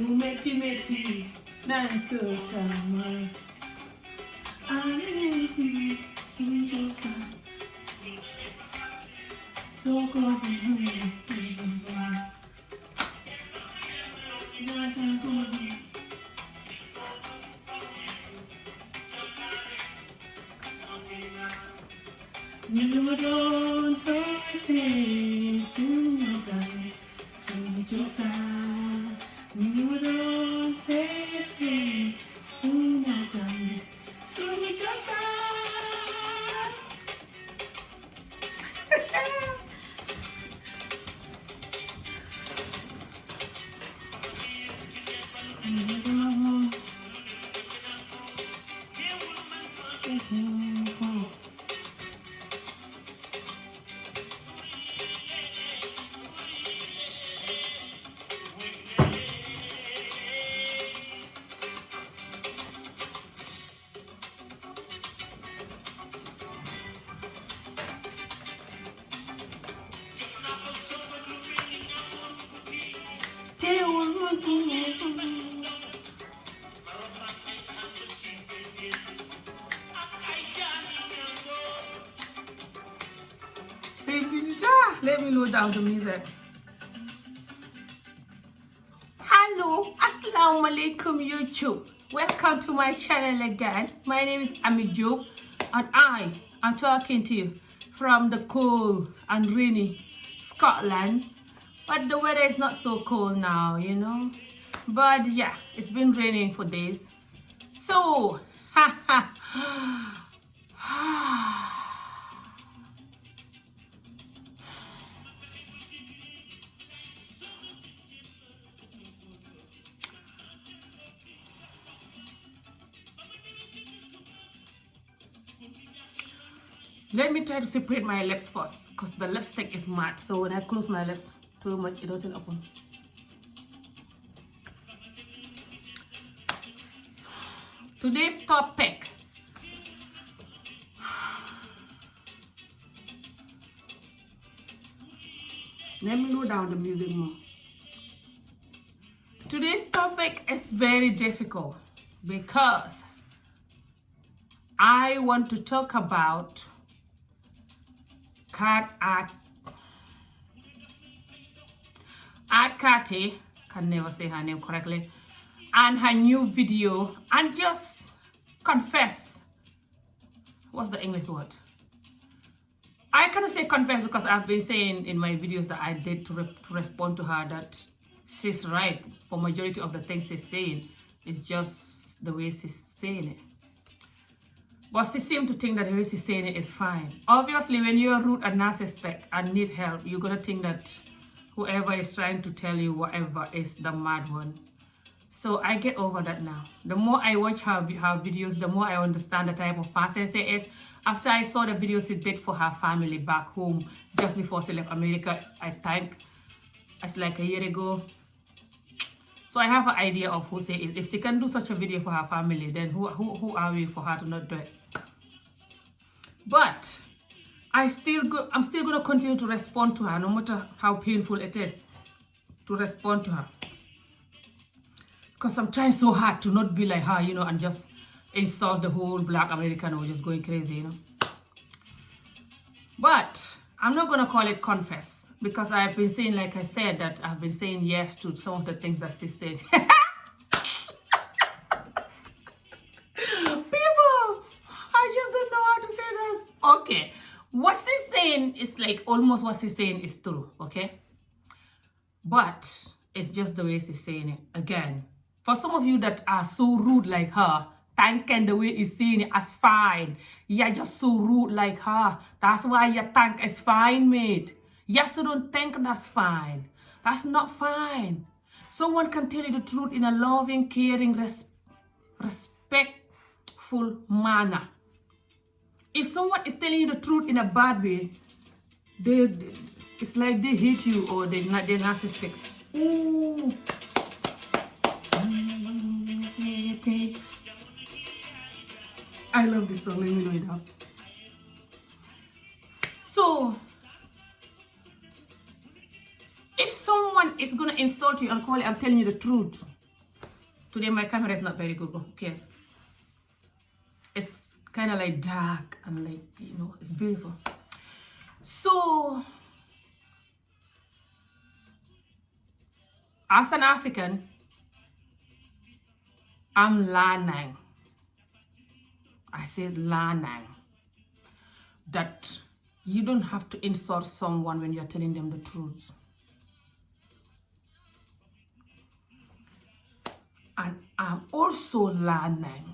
meti meti nanko sama. Anesi sinjosa. So go you don't say you don't say Let me load down the music. Hello, Assalamu alaikum YouTube. Welcome to my channel again. My name is Amijo and I am talking to you from the cold and rainy Scotland. But the weather is not so cold now, you know. But yeah, it's been raining for days. So, let me try to separate my lips first, because the lipstick is matte. So when I close my lips too much, it doesn't open. Today's topic. Let me lower down the music more. Today's topic is very difficult because I want to talk about Art Cathey, can never say her name correctly, and her new video, and just confess. What's the English word? I cannot say confess because I've been saying in my videos that I did to respond to her that she's right for majority of the things she's saying. It's just the way she's saying it. But she seems to think that the way she's saying it is fine. Obviously, when you're rude and narcissistic and need help, you're going to think that whoever is trying to tell you whatever is the mad one. So I get over that now. The more I watch her videos, the more I understand the type of person she is. After I saw the videos she did for her family back home, just before she left America, I think it's like a year ago. So I have an idea of who she is. If she can do such a video for her family, then who are we for her to not do it? But I'm still going to continue to respond to her, no matter how painful it is to respond to her. Because I'm trying so hard to not be like her, you know, and just insult the whole Black American or just going crazy, you know. But I'm not going to call it confess, because I've been saying, like I said, that I've been saying yes to some of the things that she said. People, I just don't know how to say this. Okay, what she's saying is like almost what she's saying is true, okay? But it's just the way she's saying it. Again, for some of you that are so rude like her, thinking the way he's saying it as fine. You're just so rude like her. That's why you think it's fine, mate. Yes, you don't think that's fine. That's not fine. Someone can tell you the truth in a loving, caring, respectful manner. If someone is telling you the truth in a bad way, it's like they hate you or they're narcissistic. Ooh. I love this song. Let me know it now. So, if someone is going to insult you and call you, I'm telling you the truth, Today my camera is not very good, but who cares? It's kind of like dark and like, you know, it's beautiful. So, as an African, I'm learning. I said learning that you don't have to insult someone when you're telling them the truth. And I'm also learning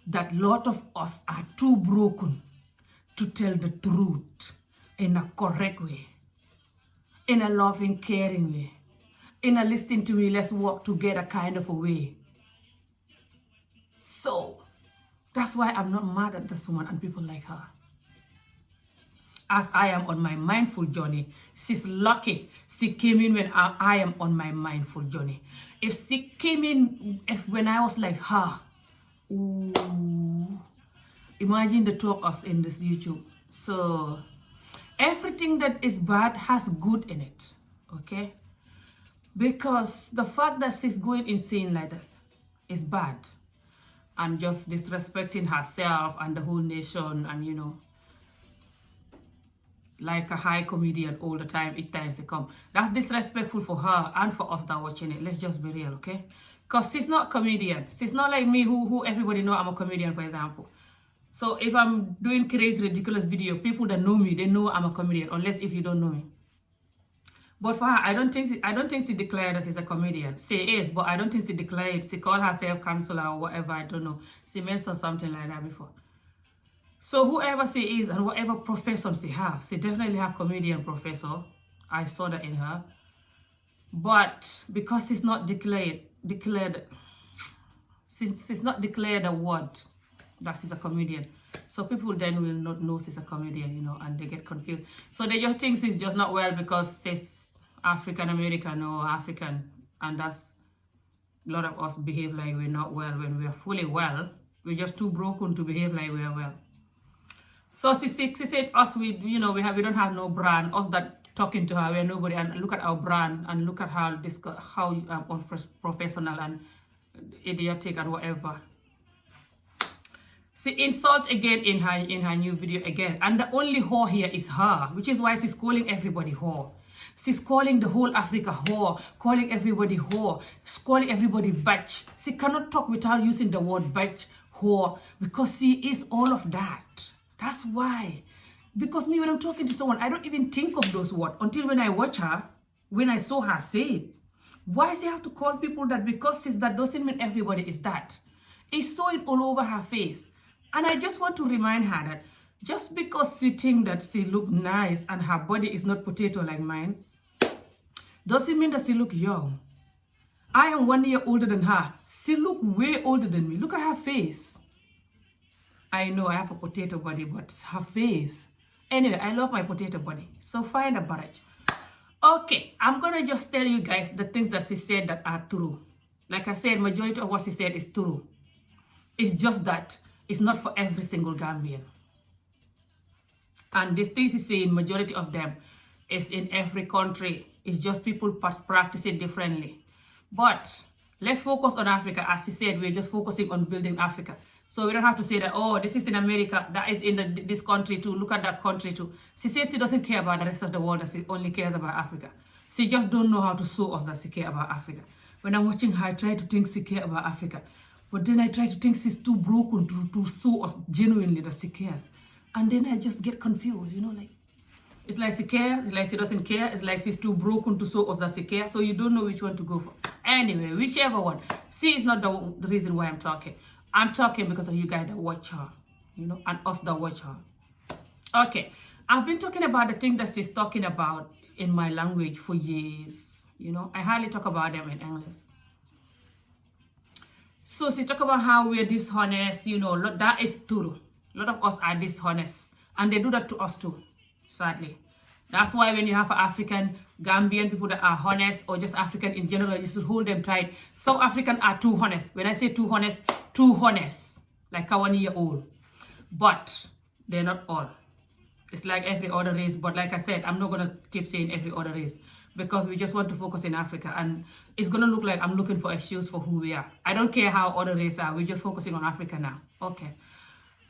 that a lot of us are too broken to tell the truth in a correct way, in a loving, caring way, in a listen to me, let's work together kind of a way. So, that's why I'm not mad at this woman and people like her. As I am on my mindful journey, she's lucky she came in when I am on my mindful journey. If she came in when I was like her, ooh, imagine the two of us in this YouTube. So, everything that is bad has good in it, okay? Because the fact that she's going insane like this is bad. And just disrespecting herself and the whole nation and, you know, like a high comedian all the time, each time she come. That's disrespectful for her and for us that are watching it. Let's just be real, okay? Because she's not a comedian. She's not like me who everybody know I'm a comedian, for example. So if I'm doing crazy, ridiculous video, people that know me, they know I'm a comedian, unless if you don't know me. But for her, I don't think she declared that she's a comedian. She is, but I don't think she declared. She called herself counselor or whatever, I don't know. She mentioned something like that before. So whoever she is and whatever profession she has, she definitely have comedian professor. I saw that in her. But because she's not declared a word that she's a comedian. So people then will not know she's a comedian, you know, and they get confused. So they just think she's just not well because she's African American or African, and that's a lot of us behave like we're not well when we are fully well. We're just too broken to behave like we are well. So she said us, we don't have no brand. Us that talking to her, we're nobody. And look at our brand and look at how unprofessional and idiotic and whatever. She insult again in her new video again. And the only whore here is her, which is why she's calling everybody whore. She's calling the whole Africa whore, calling everybody whore, calling everybody bitch. She cannot talk without using the word bitch, whore, because she is all of that. That's why. Because me, when I'm talking to someone, I don't even think of those words until when I watch her, when I saw her say it. Why she have to call people that? Because she's that doesn't mean everybody is that. I saw it all over her face. And I just want to remind her that just because she thinks that she look nice and her body is not potato like mine, doesn't mean that she look young. I am 1 year older than her. She look way older than me. Look at her face. I know I have a potato body, but her face. Anyway, I love my potato body. So find a barrage. Okay, I'm going to just tell you guys the things that she said that are true. Like I said, majority of what she said is true. It's just that it's not for every single Gambian. And these things she's saying, majority of them is in every country. It's just people practice it differently. But let's focus on Africa. As she said, we're just focusing on building Africa. So we don't have to say that, oh, this is in America, that is in this country too, look at that country too. She says she doesn't care about the rest of the world, that she only cares about Africa. She just don't know how to show us that she cares about Africa. When I'm watching her, I try to think she cares about Africa. But then I try to think she's too broken to show us genuinely that she cares. And then I just get confused, you know, like, it's like she cares, it's like she doesn't care, it's like she's too broken to show us that she cares. So you don't know which one to go for. Anyway, whichever one. She is not the reason why I'm talking. I'm talking because of you guys that watch her, you know, and us that watch her. Okay, I've been talking about the thing that she's talking about in my language for years, you know. I hardly talk about them in English. So she talk about how we're dishonest, you know, that is true. A lot of us are dishonest, and they do that to us too, sadly. That's why when you have African, Gambian people that are honest, or just African in general, you should hold them tight. Some Africans are too honest. When I say too honest, like a 1 year old. But they're not all. It's like every other race. But like I said, I'm not going to keep saying every other race. because we just want to focus in Africa, and it's gonna look like I'm looking for excuse for who we are. I don't care how other races are, we're just focusing on Africa now. Okay.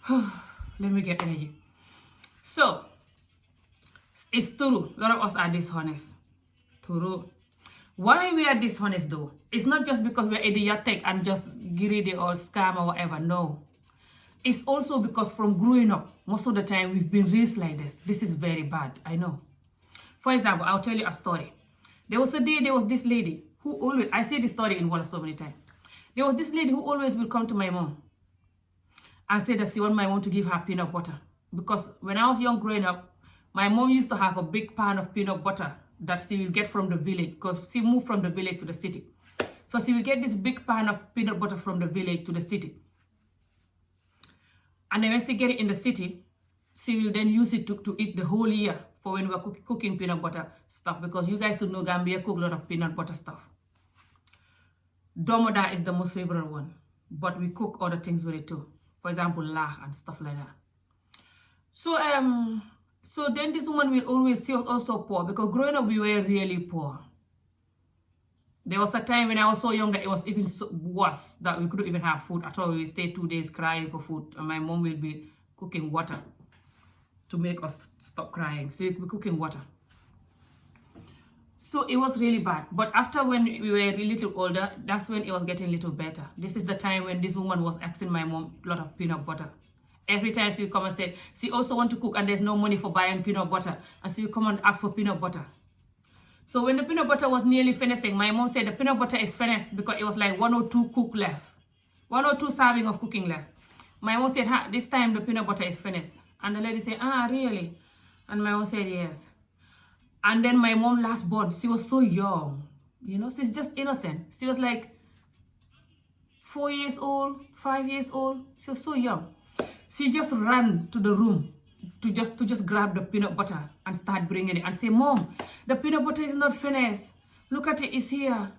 Let me get energy. So, it's true, a lot of us are dishonest. True. Why we are dishonest though? It's not just because we're idiotic and just greedy or scam or whatever, no. It's also because from growing up, most of the time we've been raised like this. This is very bad, I know. For example, I'll tell you a story. There was a day, there was this lady who always, I say this story in Walla so many times. There was this lady who always will come to my mom and say that she wants my mom to give her peanut butter. Because when I was young growing up, my mom used to have a big pan of peanut butter that she will get from the village, because she moved from the village to the city. So she will get this big pan of peanut butter from the village to the city. And then when she get it in the city, she will then use it to eat the whole year for when we're cooking peanut butter stuff, because you guys should know Gambia cook a lot of peanut butter stuff. Domoda is the most favorite one, but we cook other things with it too. For example, lah and stuff like that. So then this woman will always see us also poor, because growing up we were really poor. There was a time when I was so young that it was even worse, that we couldn't even have food at all. We would stay 2 days crying for food, and my mom will be cooking water to make us stop crying. So we'll be cooking water. So it was really bad. But after when we were a little older, that's when it was getting a little better. This is the time when this woman was asking my mom a lot of peanut butter. Every time she would come and say, she also want to cook and there's no money for buying peanut butter. And she would come and ask for peanut butter. So when the peanut butter was nearly finishing, my mom said the peanut butter is finished, because it was like 1 or 2 cook left. 1 or 2 serving of cooking left. My mom said, this time the peanut butter is finished. And the lady said, really? And my mom said, yes. And then my mom last born, she was so young. You know, she's just innocent. She was like 4 years old, 5 years old. She was so young. She just ran to the room to just grab the peanut butter and start bringing it and say, Mom, the peanut butter is not finished. Look at it, it's here.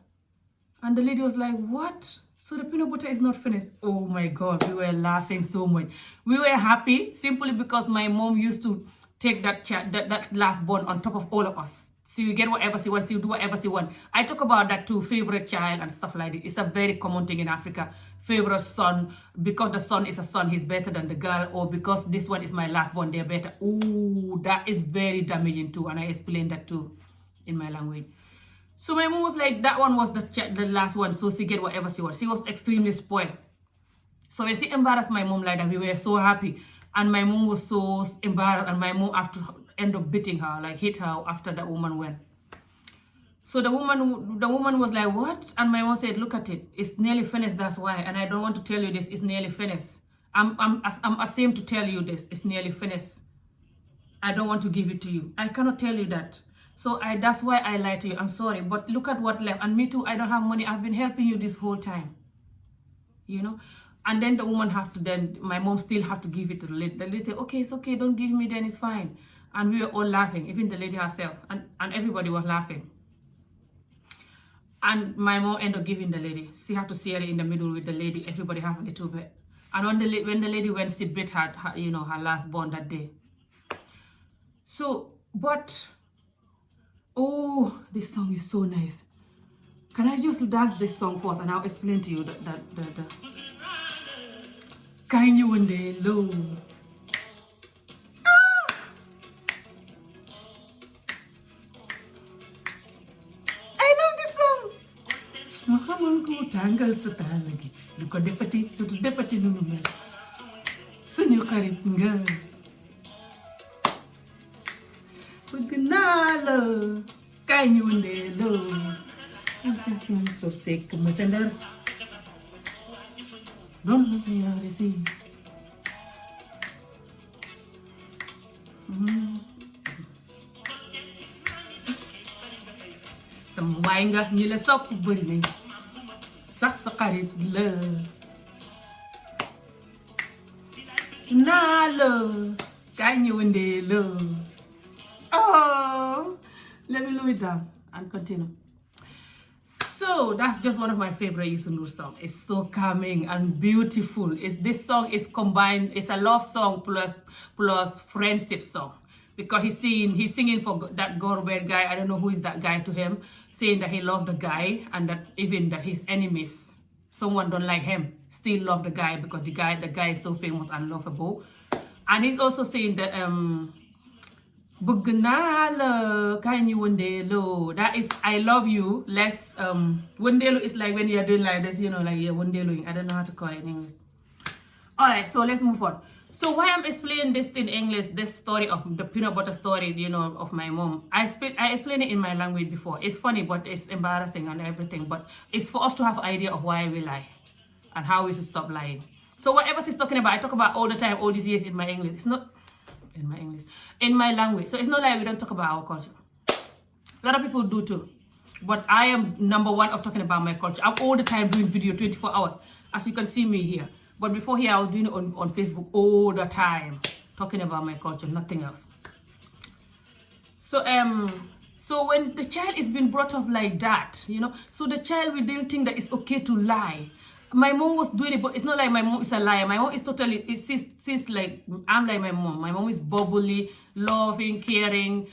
And the lady was like, what? So the peanut butter is not finished. Oh my God, we were laughing so much. We were happy simply because my mom used to take that last born on top of all of us. She will get whatever she wants, she will do whatever she wants. I talk about that too, favorite child and stuff like that. It's a very common thing in Africa. Favorite son, because the son is a son, he's better than the girl, or because this one is my last born, they're better. Ooh, that is very damaging too, and I explained that too in my language. So my mom was like, that one was the last one, so she get whatever she wants. She was extremely spoiled. So when she embarrassed my mom like that, we were so happy. And my mom was so embarrassed, and my mom after end up beating her, like hit her after that woman went. So the woman was like, what? And my mom said, look at it. It's nearly finished, that's why. And I don't want to tell you this, it's nearly finished. I'm ashamed to tell you this, it's nearly finished. I don't want to give it to you. I cannot tell you that. So that's why I lied to you. I'm sorry, but look at what left. And me too, I don't have money. I've been helping you this whole time. You know? And then the woman my mom still have to give it to the lady. The lady said, okay, it's okay, don't give me, then it's fine. And we were all laughing, even the lady herself. And everybody was laughing. And my mom ended up giving the lady. She had to share it in the middle with the lady. Everybody have a little bit. And when the lady went, she beat her last born that day. So, but, oh, this song is so nice. Can I just dance this song first and I'll explain to you the kind you one day low. Mahamangku tanggal setalagi luka defati nunu mel sunyu karib nga pagnalo kanyu ndelo so sick masandar don resi semua enggak nila sok beri sak sakarit la nalo kanyu ndelo. Oh, let me lower it down and continue. So that's just one of my favorite Yusundur songs. It's so calming and beautiful. This song is combined. It's a love song plus friendship song. because he's singing for that government guy. I don't know who is that guy to him, saying that he loved the guy and that even that his enemies, someone don't like him, still love the guy because the guy is so famous and lovable. And he's also saying that bëgg naa la kaay ñu wëndeelu. That is I love you. Less wëndeelu is like when you're doing like this, you know, like you're wëndeeluing. I don't know how to call it in English. Alright, so let's move on. So why I'm explaining this in English, this story of the peanut butter story, you know, of my mom. I explained it in my language before. It's funny, but it's embarrassing and everything. But it's for us to have an idea of why we lie and how we should stop lying. So whatever she's talking about, I talk about all the time, all these years in my English. It's not in my English, in my language. So it's not like we don't talk about our culture. A lot of people do too. But I am number one of talking about my culture. I'm all the time doing video 24 hours. As you can see me here. But before here, I was doing it on Facebook all the time, talking about my culture, nothing else. So so when the child is being brought up like that, you know, so the child will then think that it's okay to lie. My mom was doing it, but it's not like my mom is a liar. My mom is totally, she's like, I'm like my mom. My mom is bubbly, loving, caring.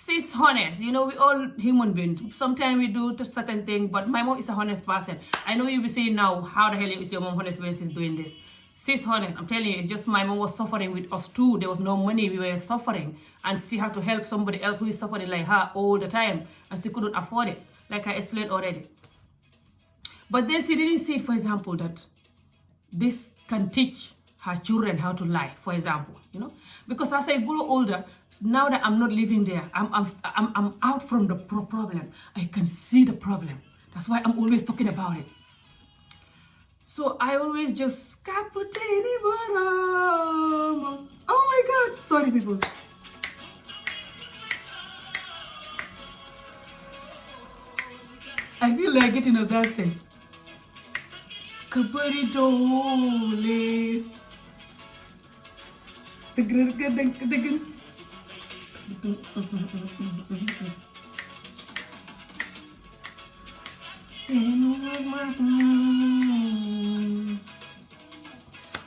She's honest. You know, we all human beings. Sometimes we do certain things, but my mom is a honest person. I know you'll be saying now, how the hell is your mom honest when she's doing this? She's honest. I'm telling you, it's just my mom was suffering with us too. There was no money. We were suffering. And she had to help somebody else who is suffering like her all the time. And she couldn't afford it, like I explained already. But then she didn't say, for example, that this can teach her children how to lie, for example, you know? Because as I grow older, now that I'm not living there, I'm out from the problem. I can see the problem. That's why I'm always talking about it. So I always just oh my God, sorry people. I feel like getting a dancing. Kabaridole.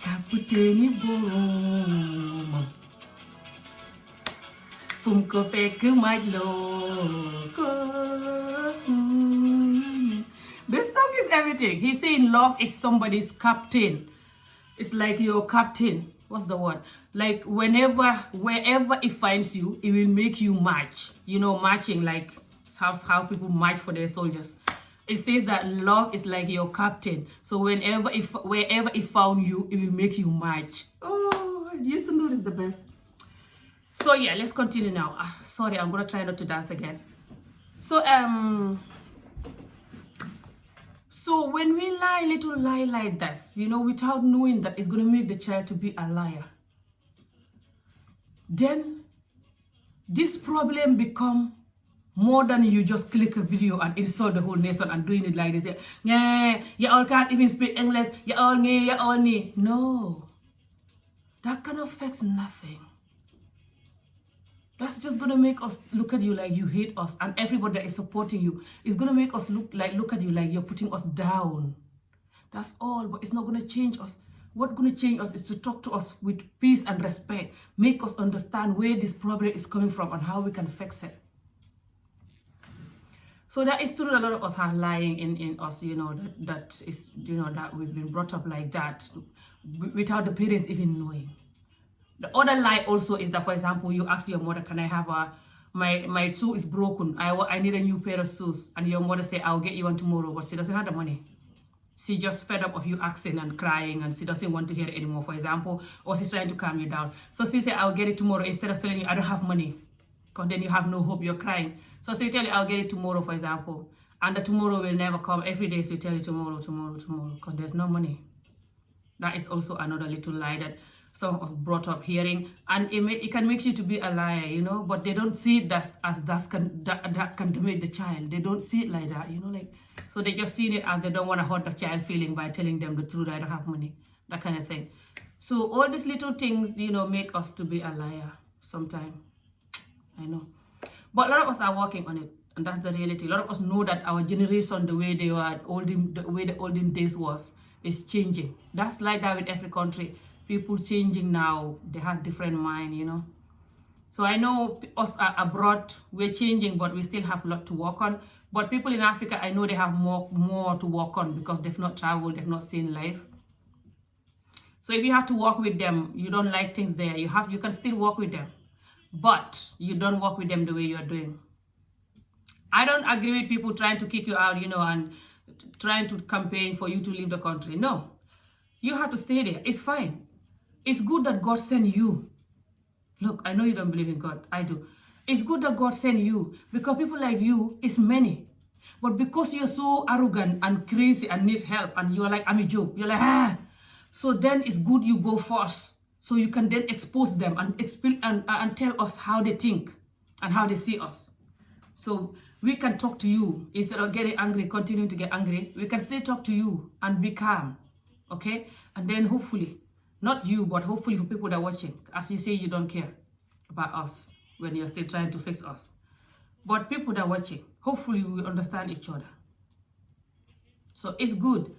Kaputeni boom. Fum ko fekk majlo. This song is everything. He's saying love is somebody's captain. It's like your captain. What's the word? Like wherever it finds you, it will make you march. You know, marching, like how people march for their soldiers. It says that love is like your captain. So wherever it found you, it will make you march. Oh, I used to know this the best. So yeah, let's continue now. Sorry, I'm gonna try not to dance again. So when we lie, little lie like this, you know, without knowing that it's gonna make the child to be a liar, then this problem become more than you just click a video and insult the whole nation and doing it like this. Yeah, you all can't even speak English. You all need, you all need. No, that kind of affects nothing. That's just gonna make us look at you like you hate us, and everybody that is supporting you is gonna make us look at you like you're putting us down. That's all, but it's not gonna change us. What's gonna change us is to talk to us with peace and respect, make us understand where this problem is coming from and how we can fix it. So that is true. A lot of us are lying in us, you know, that is, you know, that we've been brought up like that without the parents even knowing. The other lie also is that, for example, you ask your mother, can I have my shoe is broken, I need a new pair of shoes, and your mother say, I'll get you one tomorrow, but she doesn't have the money. She just fed up of you asking and crying, and she doesn't want to hear it anymore, for example, or she's trying to calm you down. So she say, I'll get it tomorrow, instead of telling you, I don't have money, because then you have no hope, you're crying. So she tell you, I'll get it tomorrow, for example, and the tomorrow will never come. Every day she tell you tomorrow, because there's no money. That is also another little lie that some of us brought up hearing, and it can make you to be a liar, you know, but they don't see it that can damage the child. They don't see it like that, you know, like, so they just see it as they don't want to hurt the child feeling by telling them the truth, I don't have money, that kind of thing. So all these little things, you know, make us to be a liar sometimes. I know. But a lot of us are working on it, and that's the reality. A lot of us know that our generation, the way they were, the way the olden days was, is changing. That's like that with every country. People changing now. They have different mind, you know. So I know us abroad, we're changing, but we still have a lot to work on. But people in Africa, I know they have more to work on because they've not traveled, they've not seen life. So if you have to work with them, you don't like things there, you can still work with them. But you don't work with them the way you're doing. I don't agree with people trying to kick you out, and trying to campaign for you to leave the country. No. You have to stay there. It's fine. It's good that God sent you. Look, I know you don't believe in God. I do. It's good that God sent you because people like you is many. But because you're so arrogant and crazy and need help and you're like, I'm a joke. You're like, So then it's good you go first. So you can then expose them and tell us how they think and how they see us. So we can talk to you instead of getting angry, continuing to get angry. We can still talk to you and be calm. Okay? And then hopefully, not you, but hopefully for people that are watching, as you say, you don't care about us when you're still trying to fix us. But people that are watching, hopefully we understand each other. So it's good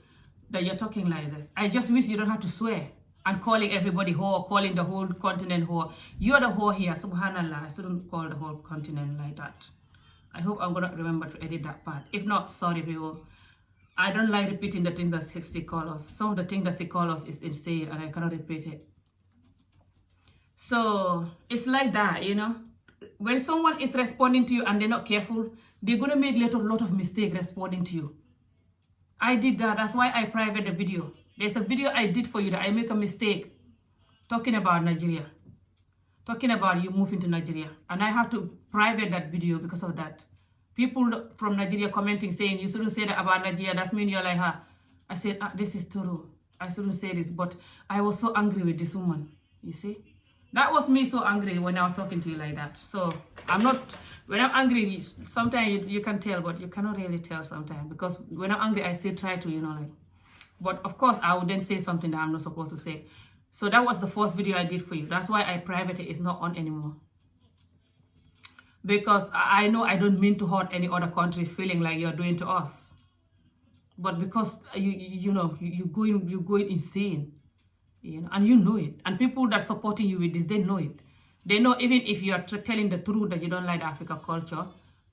that you're talking like this. I just wish you don't have to swear and calling everybody whore, calling the whole continent whore. You're the whore here, subhanallah. I shouldn't call the whole continent like that. I hope I'm going to remember to edit that part. If not, sorry people. I don't like repeating the things that she calls us. Some of the things that she calls us is insane and I cannot repeat it. So it's like that, When someone is responding to you and they're not careful, they're going to make a lot of mistakes responding to you. I did that. That's why I private the video. There's a video I did for you that I make a mistake talking about Nigeria. Talking about you moving to Nigeria. And I have to private that video because of that. People from Nigeria commenting saying, you shouldn't say that about Nigeria. That's mean you're like her. I said, this is true. I shouldn't say this. But I was so angry with this woman. You see? That was me so angry when I was talking to you like that. So when I'm angry, sometimes you can tell, but you cannot really tell sometimes. Because when I'm angry, I still try to, But of course, I would then say something that I'm not supposed to say. So that was the first video I did for you. That's why I private it. It's not on anymore. Because I know I don't mean to hurt any other countries feeling like you're doing to us. But because you're going insane. And you know it. And people that are supporting you with this, they know it. They know even if you are telling the truth that you don't like the African culture,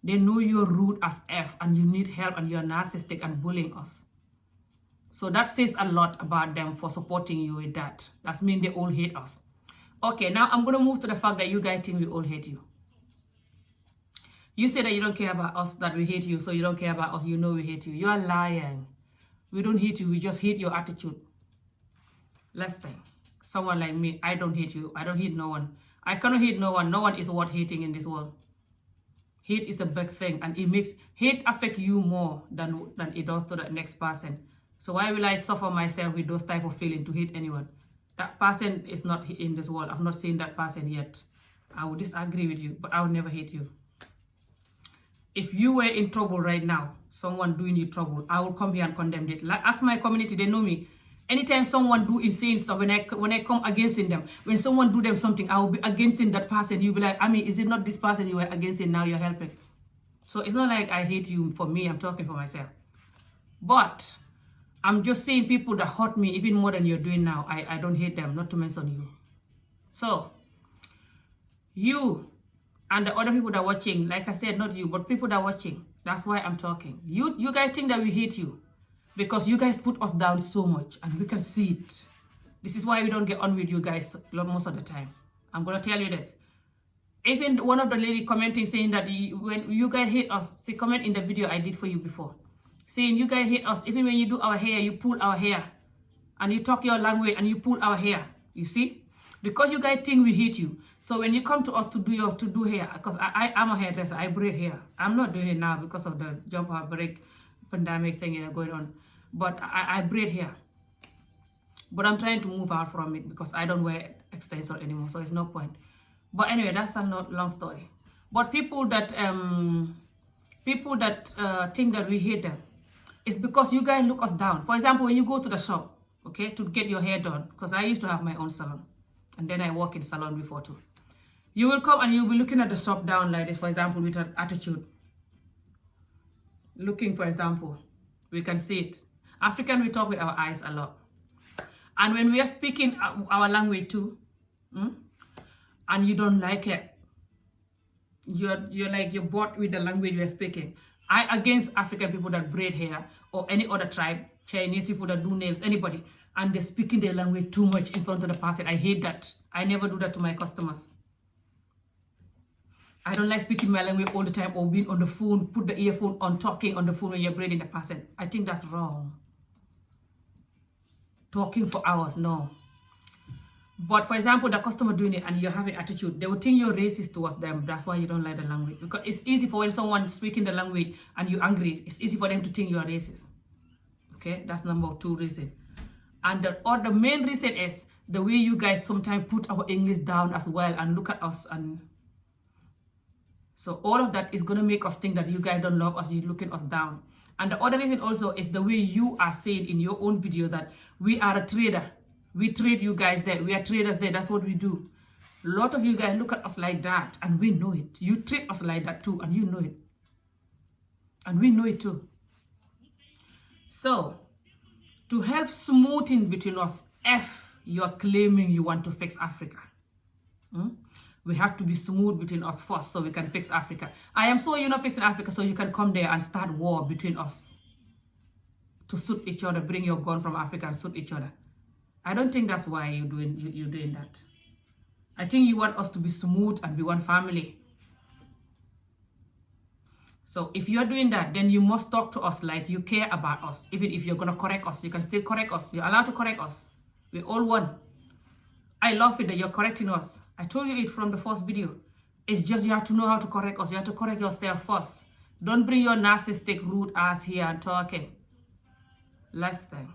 they know you're rude as F and you need help and you're narcissistic and bullying us. So that says a lot about them for supporting you with that. That means they all hate us. Okay, now I'm going to move to the fact that you guys think we all hate you. You say that you don't care about us, that we hate you, so you don't care about us, you know we hate you. You are lying. We don't hate you, we just hate your attitude. Last time, someone like me, I don't hate you. I don't hate no one. I cannot hate no one. No one is worth hating in this world. Hate is a big thing, and hate affect you more than it does to the next person. So why will I suffer myself with those type of feeling to hate anyone? That person is not in this world. I've not seen that person yet. I would disagree with you, but I would never hate you. If you were in trouble right now, someone doing you trouble, I will come here and condemn it. Like, ask my community, they know me. Anytime someone do insane stuff, when I come against them, when someone do them something, I will be against that person. You'll be like, is it not this person you were against now you're helping? So it's not like I hate you for me, I'm talking for myself. But I'm just saying people that hurt me even more than you're doing now, I don't hate them, not to mention you. So, you and the other people that are watching, like I said, not you, but people that are watching, that's why I'm talking. You guys think that we hate you. Because you guys put us down so much and we can see it. This is why we don't get on with you guys most of the time. I'm going to tell you this. Even one of the lady commenting saying that when you guys hate us, she comment in the video I did for you before. Saying you guys hate us, even when you do our hair, you pull our hair. And you talk your language and you pull our hair. You see? Because you guys think we hate you. So when you come to us to do hair, because I'm a hairdresser, I braid hair. I'm not doing it now because of the jumper break pandemic thing going on. But I braid hair. But I'm trying to move out from it because I don't wear extension anymore, so it's no point. But anyway, that's a long story. But people that think that we hate them, it's because you guys look us down. For example, when you go to the shop, okay, to get your hair done, because I used to have my own salon, and then I work in salon before too. You will come and you'll be looking at the shop down like this, for example, with an attitude. Looking, for example, we can see it. African, we talk with our eyes a lot. And when we are speaking our language too, and you don't like it, You're bought with the language you're speaking. I against African people that braid hair or any other tribe, Chinese people that do nails, anybody, and they're speaking their language too much in front of the person. I hate that. I never do that to my customers. I don't like speaking my language all the time or being on the phone, put the earphone on, talking on the phone when you're braiding the person. I think that's wrong. Talking for hours, no. But for example, the customer doing it and you're having attitude, they will think you're racist towards them. That's why you don't like the language. Because it's easy for when someone speaking the language and you're angry, it's easy for them to think you are racist. Okay, that's number 2 reason. And the main reason is the way you guys sometimes put our English down as well and look at us. And so all of that is going to make us think that you guys don't love us, you're looking us down. And the other reason also is the way you are saying in your own video that we are a trader. We trade you guys there. We are traders there. That's what we do. A lot of you guys look at us like that and we know it. You treat us like that too and you know it. And we know it too. So, to help smoothing between us, if you are claiming you want to fix Africa, we have to be smooth between us first so we can fix Africa. I am sure you're not fixing Africa so you can come there and start war between us to suit each other, bring your gun from Africa and suit each other. I don't think that's why you're doing that. I think you want us to be smooth and be one family. So if you're doing that, then you must talk to us like you care about us. Even if you're going to correct us, you can still correct us. You're allowed to correct us. We're all one. I love it that you're correcting us. I told you it from the first video. It's just you have to know how to correct us. You have to correct yourself first. Don't bring your narcissistic, rude ass here and talking. Last thing.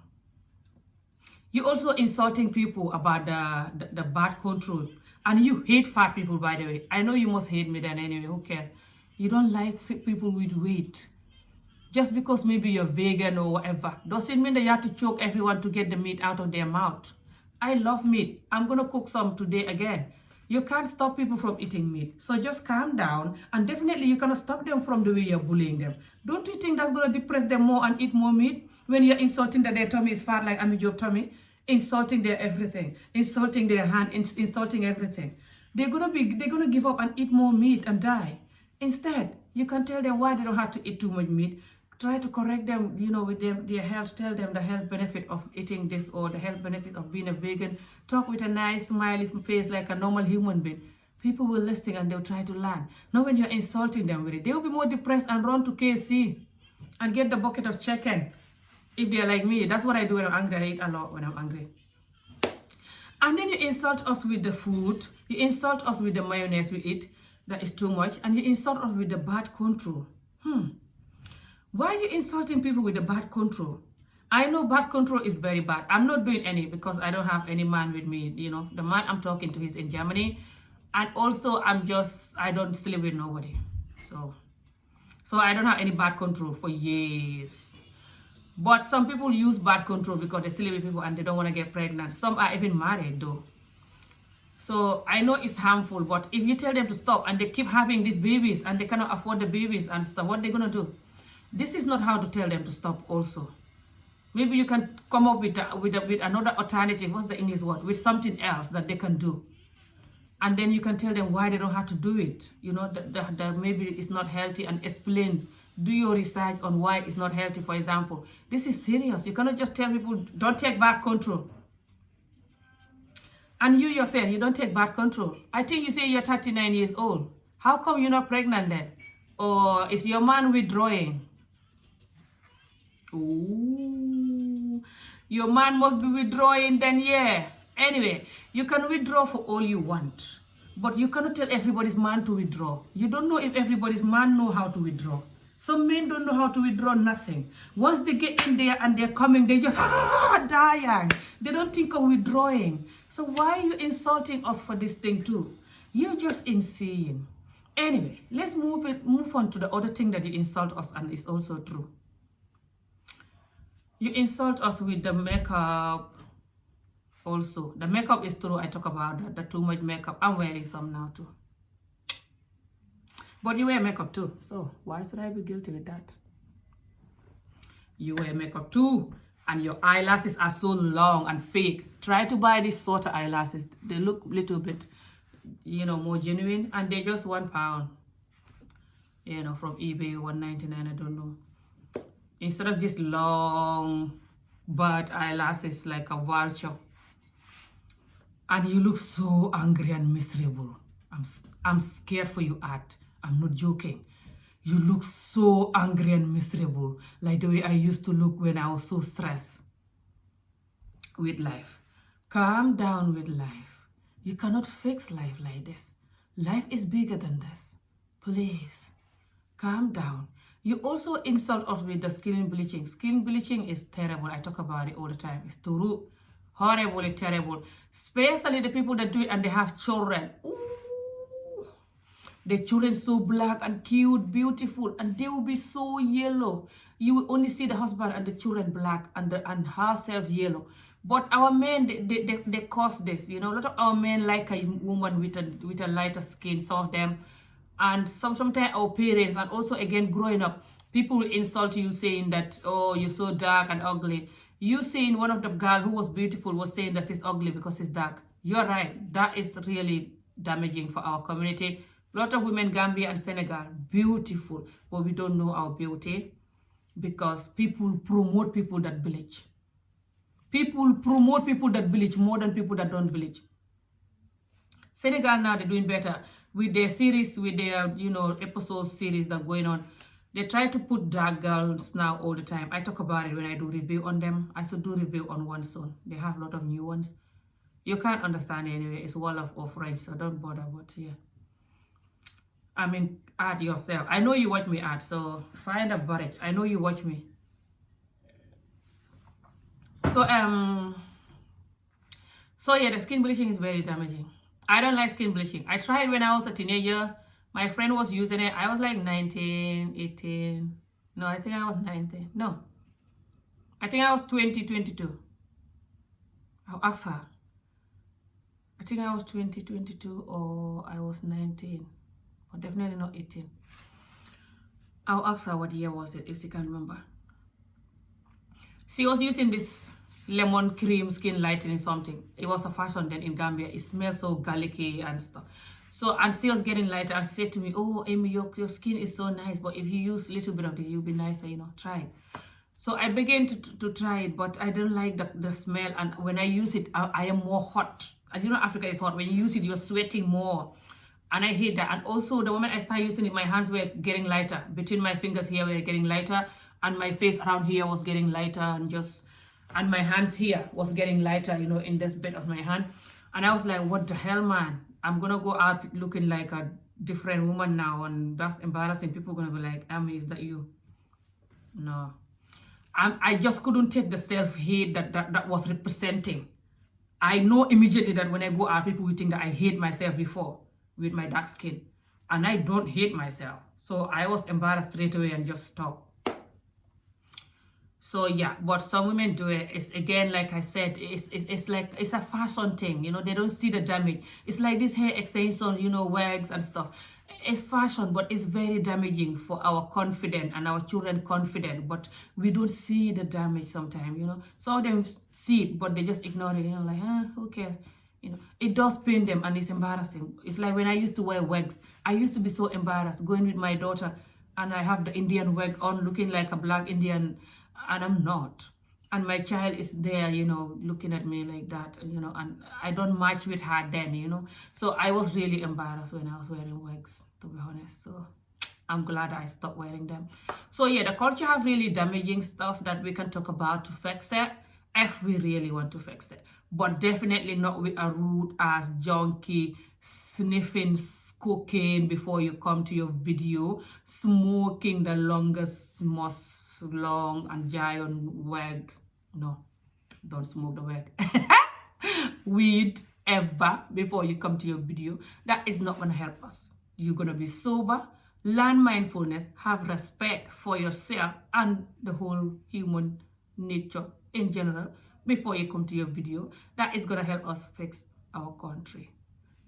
You're also insulting people about the birth control. And you hate fat people, by the way. I know you must hate me then anyway. Who cares? You don't like people with weight. Just because maybe you're vegan or whatever doesn't mean that you have to choke everyone to get the meat out of their mouth. I love meat. I'm going to cook some today again. You can't stop people from eating meat. So just calm down. And definitely you cannot stop them from the way you're bullying them. Don't you think that's going to depress them more and eat more meat? When you're insulting that their tummy is fat like I'm your tummy. Insulting their everything, insulting their hand, insulting everything. They're gonna give up and eat more meat and die. Instead, you can tell them why they don't have to eat too much meat. Try to correct them, with their health. Tell them the health benefit of eating this or the health benefit of being a vegan. Talk with a nice smiley face like a normal human being. People will listen and they'll try to learn. Now when you're insulting them with it, they'll be more depressed and run to KFC and get the bucket of chicken. If they're like me, that's what I do when I'm angry. I eat a lot when I'm angry. And then you insult us with the food. You insult us with the mayonnaise we eat. That is too much. And you insult us with the birth control. Why are you insulting people with the birth control? I know birth control is very bad. I'm not doing any because I don't have any man with me. The man I'm talking to is in Germany. And also I don't sleep with nobody. So I don't have any birth control for years. But some people use birth control because they sleep with people and they don't want to get pregnant. Some are even married though. So I know it's harmful, but if you tell them to stop and they keep having these babies and they cannot afford the babies and stuff, what are they going to do? This is not how to tell them to stop also. Maybe you can come up with another alternative. What's the English word? With something else that they can do. And then you can tell them why they don't have to do it. That maybe it's not healthy and explain. Do your research on why it's not healthy, for example. This is serious. You cannot just tell people, don't take birth control. And you yourself, you don't take birth control. I think you say you're 39 years old. How come you're not pregnant then? Or is your man withdrawing? Ooh, your man must be withdrawing then, yeah. Anyway, you can withdraw for all you want. But you cannot tell everybody's man to withdraw. You don't know if everybody's man know how to withdraw. Some men don't know how to withdraw nothing. Once they get in there and they're coming, they just dying. They don't think of withdrawing. So why are you insulting us for this thing too? You're just insane. Anyway, let's move on to the other thing that you insult us and it's also true. You insult us with the makeup also. The makeup is true. I talk about the too much makeup. I'm wearing some now too. But you wear makeup too, so why should I be guilty with that? You wear makeup too, and your eyelashes are so long and fake. Try to buy these sort of eyelashes. They look a little bit, more genuine, and they're just £1. you know, from eBay, $1.99, I don't know. Instead of this long bird eyelashes like a vulture. And you look so angry and miserable. I'm scared for you, Art. I'm not joking. You look so angry and miserable, like the way I used to look when I was so stressed with life. Calm down with life. You cannot fix life like this. Life is bigger than this. Please, calm down. You also insult us with the skin bleaching. Skin bleaching is terrible. I talk about it all the time. It's too horribly terrible. Especially the people that do it and they have children. Ooh. The children so black and cute, beautiful, and they will be so yellow. You will only see the husband and the children black and herself yellow. But our men, they cause this. You know, a lot of our men like a woman with a lighter skin, some of them. And sometimes our parents, and also again growing up, people will insult you saying that, oh, you're so dark and ugly. You saying one of the girls who was beautiful was saying that she's ugly because she's dark. You're right. That is really damaging for our community. A lot of women, Gambia and Senegal, beautiful, but we don't know our beauty because people promote people that bleach. People promote people that bleach more than people that don't bleach. Senegal now, they're doing better with their series, with their, you know, episode series that are going on. They try to put dark girls now all the time. I talk about it when I do review on them. I should do review on one soon. They have a lot of new ones. You can't understand it anyway. It's wall of French, so don't bother. But yeah, I mean, add yourself. I know you watch me add, so find a barrage. I know you watch me. So yeah, the skin bleaching is very damaging. I don't like skin bleaching. I tried when I was a teenager. My friend was using it. I was like 19, 18. No, I think I was 19. No. I think I was 20, 22. I'll ask her. I think I was 20, 22, or I was 19. But definitely not 18. I'll ask her what year was it, if she can remember. She was using this lemon cream skin lightening something. It was a fashion then in Gambia. It smells so garlicky and stuff. So, and she was getting lighter and said to me, oh, Amy, your skin is so nice, but if you use a little bit of this, you'll be nicer, you know, try it. So I began to try it, but I don't like the smell. And when I use it, I am more hot. And you know, Africa is hot. When you use it, you're sweating more. And I hate that. And also, the moment I started using it, my hands were getting lighter. Between my fingers here were getting lighter. And my face around here was getting lighter. And my hands here was getting lighter, you know, in this bit of my hand. And I was like, what the hell, man? I'm going to go out looking like a different woman now. And that's embarrassing. People are going to be like, Amy, is that you? No. I just couldn't take the self-hate that was representing. I know immediately that when I go out, people will think that I hate myself before with my dark skin. And I don't hate myself. So I was embarrassed straight away and just stopped. So yeah, but some women do it. It's again, like I said, it's like, it's a fashion thing, you know, they don't see the damage. It's like this hair extension, you know, wigs and stuff. It's fashion, but it's very damaging for our confidence and our children confidence. But we don't see the damage sometimes, you know. Some of them see it, but they just ignore it, you know, like, who cares? You know, it does pain them and it's embarrassing. It's like when I used to wear wigs, I used to be so embarrassed going with my daughter and I have the Indian wig on looking like a black Indian, and I'm not. And my child is there, you know, looking at me like that, you know, and I don't match with her then, you know. So I was really embarrassed when I was wearing wigs, to be honest. So I'm glad I stopped wearing them. So yeah, the culture have really damaging stuff that we can talk about to fix it, if we really want to fix it. But definitely not with a rude ass junkie sniffing cocaine before you come to your video, smoking the longest, most long and giant wig. No, don't smoke the wig. Weed ever before you come to your video. That is not going to help us. You're going to be sober, learn mindfulness, have respect for yourself and the whole human nature in general before you come to your video. That is going to help us fix our country.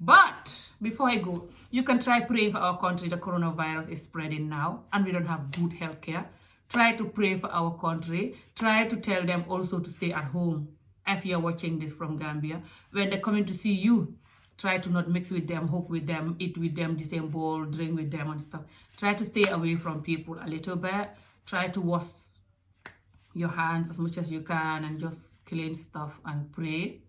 But before I go, you can try praying for our country. The coronavirus is spreading now and we don't have good health care. Try to pray for our country. Try to tell them also to stay at home if you're watching this from Gambia. When they're coming to see you, try to not mix with them, hook with them, eat with them, the same bowl, drink with them and stuff. Try to stay away from people a little bit. Try to wash your hands as much as you can and just clean stuff and pray.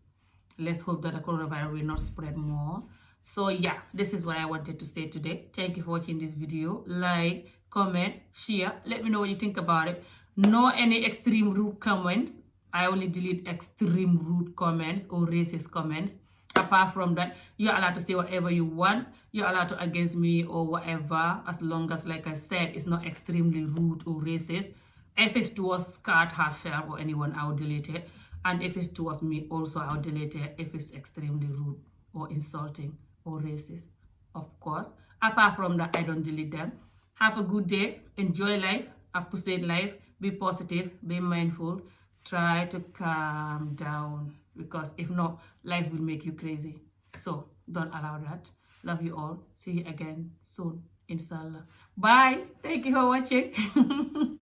Let's hope that the coronavirus will not spread more. So yeah, this is what I wanted to say today. Thank you for watching this video. Like, comment, share. Let me know what you think about it. No any extreme rude comments. I only delete extreme rude comments or racist comments. Apart from that, you're allowed to say whatever you want. You're allowed to against me or whatever, as long as, like I said, it's not extremely rude or racist. If it's towards Scott herself or anyone, I'll delete it. And if it's towards me also, I'll delete it if it's extremely rude or insulting or racist, of course. Apart from that, I don't delete them. Have a good day. Enjoy life. Appreciate life. Be positive. Be mindful. Try to calm down, because if not, life will make you crazy. So don't allow that. Love you all. See you again soon, inshallah. Bye. Thank you for watching.